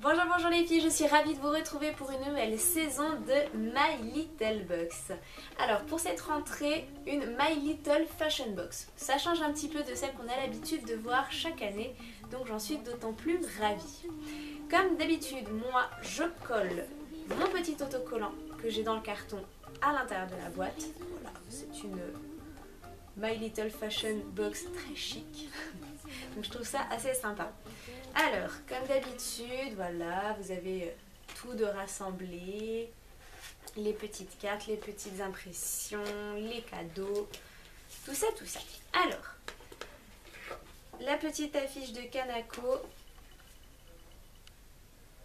Bonjour, bonjour les filles, je suis ravie de vous retrouver pour une nouvelle saison de My Little Box. Alors pour cette rentrée, une My Little Fashion Box. Ça change un petit peu de celle qu'on a l'habitude de voir chaque année, donc j'en suis d'autant plus ravie. Comme d'habitude, moi je colle mon petit autocollant que j'ai dans le carton à l'intérieur de la boîte. Voilà, c'est une My Little Fashion Box très chic. Donc je trouve ça assez sympa. Alors, comme d'habitude, voilà, vous avez tout de rassemblé, les petites cartes, les petites impressions, les cadeaux, tout ça, tout ça. Alors, la petite affiche de Kanako.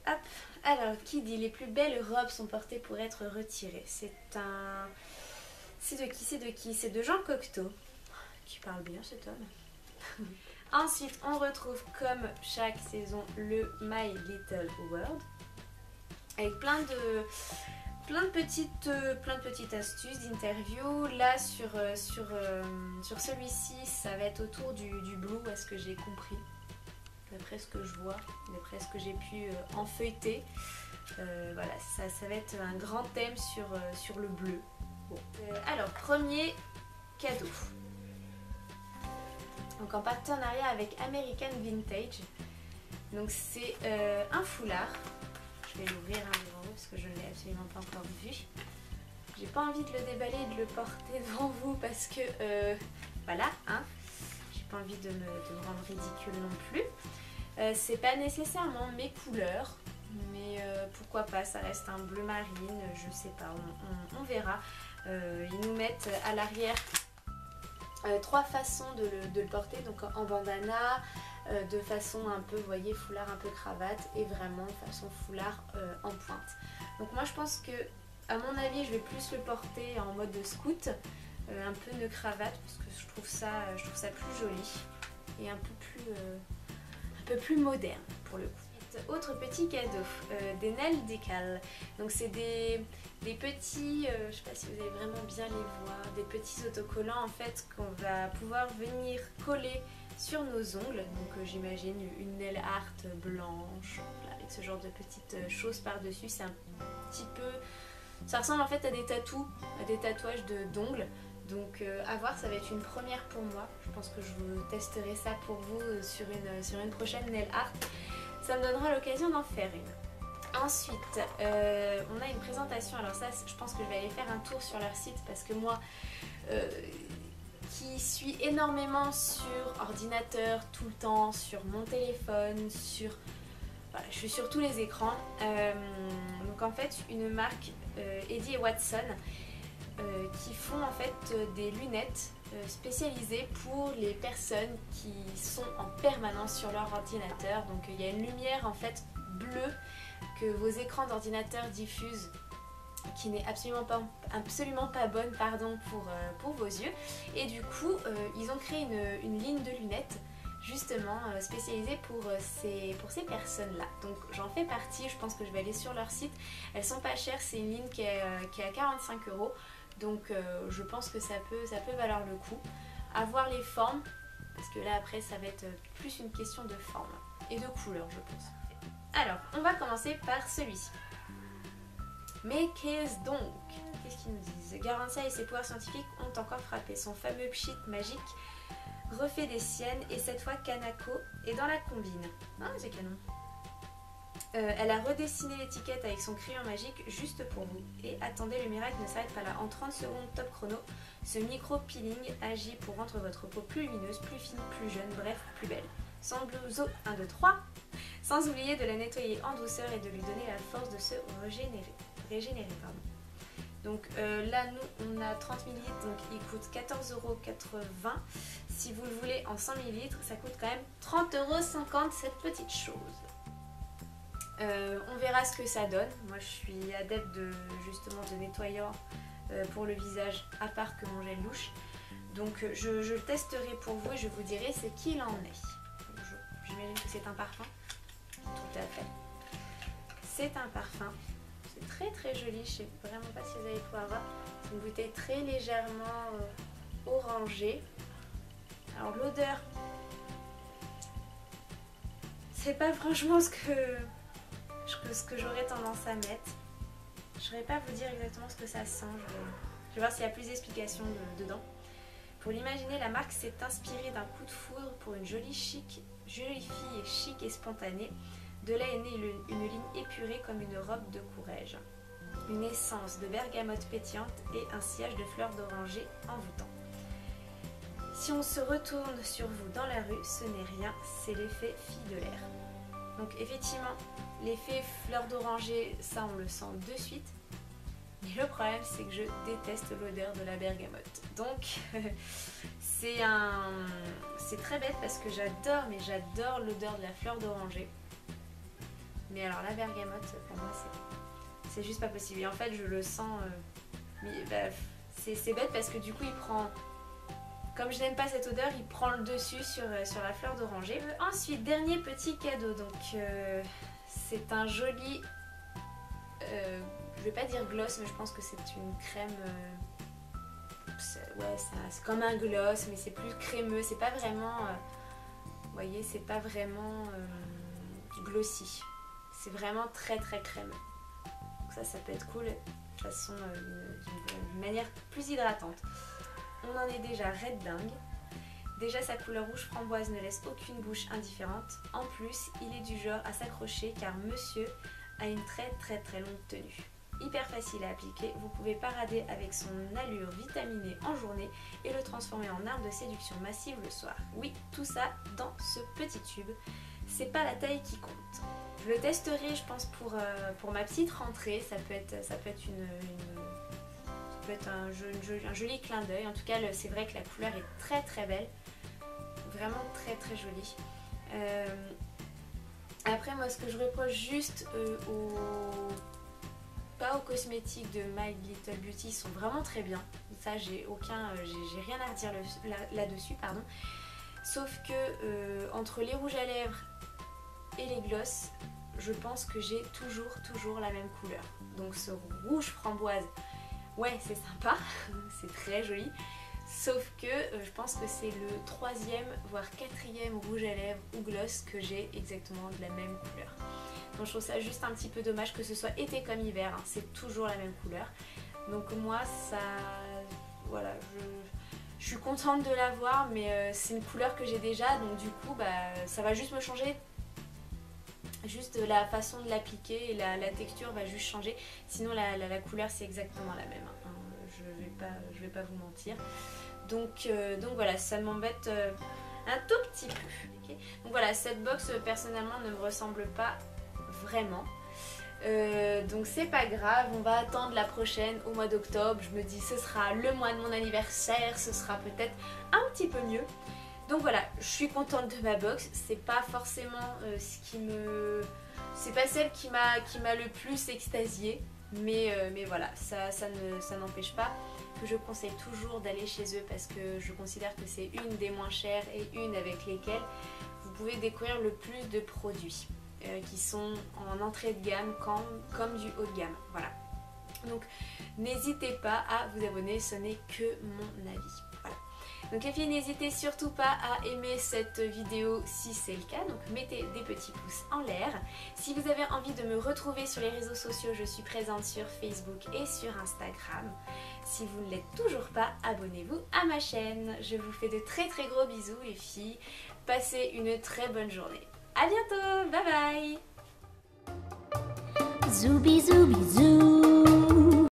Hop, alors, qui dit les plus belles robes sont portées pour être retirées? C'est de qui? C'est de qui? C'est de Jean Cocteau, qui parle bien cet homme. Ensuite, on retrouve comme chaque saison le My Little World avec plein de petites astuces d'interviews. Là, sur celui-ci, ça va être autour du blue, est-ce que j'ai compris, d'après ce que je vois, d'après ce que j'ai pu en feuilleter. Voilà, ça va être un grand thème sur le bleu. Bon. Alors, premier cadeau. Donc en partenariat avec American Vintage. Donc c'est un foulard. Je vais l'ouvrir devant vous parce que je ne l'ai absolument pas encore vu. J'ai pas envie de le déballer et de le porter devant vous parce que voilà, hein. J'ai pas envie de me rendre ridicule non plus. C'est pas nécessairement mes couleurs, mais pourquoi pas, ça reste un bleu marine, je sais pas, on verra. Ils nous mettent à l'arrière trois façons de le porter, donc en bandana, de façon un peu, vous voyez, foulard un peu cravate, et vraiment façon foulard en pointe. Donc moi je pense que, à mon avis, je vais plus le porter en mode scout, un peu nœud cravate, parce que je trouve ça plus joli et un peu plus moderne pour le coup. Autre petit cadeau, des nails décal. Donc c'est des petits, je sais pas si vous allez vraiment bien les voir, des petits autocollants en fait qu'on va pouvoir venir coller sur nos ongles. Donc j'imagine une nail art blanche, là, avec ce genre de petites choses par-dessus. C'est un petit peu, ça ressemble en fait à des tatouages d'ongles. Donc à voir, ça va être une première pour moi. Je pense que je vous testerai ça pour vous sur une prochaine nail art. Ça me donnera l'occasion d'en faire une. Ensuite, on a une présentation. Alors ça, je pense que je vais aller faire un tour sur leur site parce que moi, qui suis énormément sur ordinateur tout le temps, sur mon téléphone, voilà, je suis sur tous les écrans. Donc en fait, une marque, Eddy & Watson, qui font en fait des lunettes spécialisées pour les personnes qui sont en permanence sur leur ordinateur. Donc il y a une lumière en fait bleue que vos écrans d'ordinateur diffusent, qui n'est absolument pas bonne, pardon, pour vos yeux. Et du coup ils ont créé une ligne de lunettes justement spécialisée pour ces personnes là. Donc j'en fais partie, je pense que je vais aller sur leur site. Elles sont pas chères, c'est une ligne qui est à 45 €. Donc je pense que ça peut valoir le coup. À voir les formes, parce que là après ça va être plus une question de forme et de couleur, je pense. Alors on va commencer par celui-ci. Mais qu'est-ce donc? Qu'est-ce qu'ils nous disent? Garantia et ses pouvoirs scientifiques ont encore frappé. Son fameux pchit magique refait des siennes, et cette fois Kanako est dans la combine. Ah, c'est canon. Elle a redessiné l'étiquette avec son crayon magique juste pour vous. Et attendez, le miracle ne s'arrête pas là. En 30 secondes top chrono, ce micro-peeling agit pour rendre votre peau plus lumineuse, plus fine, plus jeune, bref, plus belle. Sans blouseau, 1, 2, 3. Sans oublier de la nettoyer en douceur et de lui donner la force de se régénérer. Donc là, nous, on a 30 ml, donc il coûte 14,80 €. Si vous le voulez en 100 ml, ça coûte quand même 30,50 € cette petite chose. On verra ce que ça donne. Moi je suis adepte justement de nettoyant pour le visage à part que mon gel douche. Donc je le testerai pour vous et je vous dirai ce qu'il en est. J'imagine que c'est un parfum. Tout à fait. C'est un parfum. C'est très très joli. Je sais vraiment pas si vous allez pouvoir voir. C'est une bouteille très légèrement orangée. Alors l'odeur, c'est pas franchement ce que ce que j'aurais tendance à mettre. Je ne saurais pas vous dire exactement ce que ça sent. Je vais voir s'il y a plus d'explications dedans. Pour l'imaginer, la marque s'est inspirée d'un coup de foudre pour une jolie fille chic et spontanée. De là est née une ligne épurée comme une robe de courage. Une essence de bergamote pétillante et un sillage de fleurs d'oranger envoûtant. Si on se retourne sur vous dans la rue, ce n'est rien, c'est l'effet fille de l'air. Donc effectivement, l'effet fleur d'oranger, ça on le sent de suite. Mais le problème, c'est que je déteste l'odeur de la bergamote. Donc c'est très bête parce que j'adore l'odeur de la fleur d'oranger. Mais alors la bergamote, pour moi, c'est juste pas possible. Et en fait, je le sens... c'est bête parce que du coup, il prend... Comme je n'aime pas cette odeur, il prend le dessus sur la fleur d'oranger. Ensuite, dernier petit cadeau. Donc, c'est un joli... je vais pas dire gloss, mais je pense que c'est une crème... ouais, c'est comme un gloss, mais c'est plus crémeux. C'est pas vraiment... vous voyez, c'est pas vraiment glossy. C'est vraiment très très crémeux. Donc ça peut être cool. De toute façon, d'une manière plus hydratante. On en est déjà red dingue. Déjà sa couleur rouge framboise ne laisse aucune bouche indifférente. En plus, il est du genre à s'accrocher car monsieur a une très très très longue tenue. Hyper facile à appliquer, vous pouvez parader avec son allure vitaminée en journée et le transformer en arme de séduction massive le soir. Oui, tout ça dans ce petit tube. C'est pas la taille qui compte. Je le testerai, je pense, pour ma petite rentrée. Ça peut être un joli clin d'œil. En tout cas, c'est vrai que la couleur est très très belle. Vraiment très très jolie. Après, moi, ce que je reproche juste pas aux cosmétiques de My Little Beauty, ils sont vraiment très bien. Ça, j'ai rien à redire là-dessus, pardon. Sauf que entre les rouges à lèvres et les glosses, je pense que j'ai toujours la même couleur. Donc ce rouge framboise, ouais, c'est sympa, c'est très joli. Sauf que je pense que c'est le 3e voire 4e rouge à lèvres ou gloss que j'ai exactement de la même couleur. Donc je trouve ça juste un petit peu dommage que ce soit été comme hiver, hein, c'est toujours la même couleur. Donc moi ça, voilà, je suis contente de l'avoir, mais c'est une couleur que j'ai déjà, donc du coup ça va juste me changer. Juste la façon de l'appliquer et la texture va juste changer. Sinon la couleur c'est exactement la même, hein. Je vais pas vous mentir. Donc voilà, ça m'embête un tout petit peu. Okay. Donc voilà, cette box personnellement ne me ressemble pas vraiment. Donc c'est pas grave, on va attendre la prochaine au mois d'octobre. Je me dis ce sera le mois de mon anniversaire, ce sera peut-être un petit peu mieux. Donc voilà, je suis contente de ma box. C'est pas forcément c'est pas celle qui m'a le plus extasiée. Mais voilà, ça n'empêche pas que je conseille toujours d'aller chez eux parce que je considère que c'est une des moins chères et une avec lesquelles vous pouvez découvrir le plus de produits qui sont en entrée de gamme comme du haut de gamme. Voilà. Donc n'hésitez pas à vous abonner, ce n'est que mon avis. Voilà. Donc les filles, n'hésitez surtout pas à aimer cette vidéo si c'est le cas, donc mettez des petits pouces en l'air. Si vous avez envie de me retrouver sur les réseaux sociaux, je suis présente sur Facebook et sur Instagram. Si vous ne l'êtes toujours pas, abonnez-vous à ma chaîne. Je vous fais de très très gros bisous les filles, passez une très bonne journée. A bientôt, bye bye. Zoubi zoubi zou.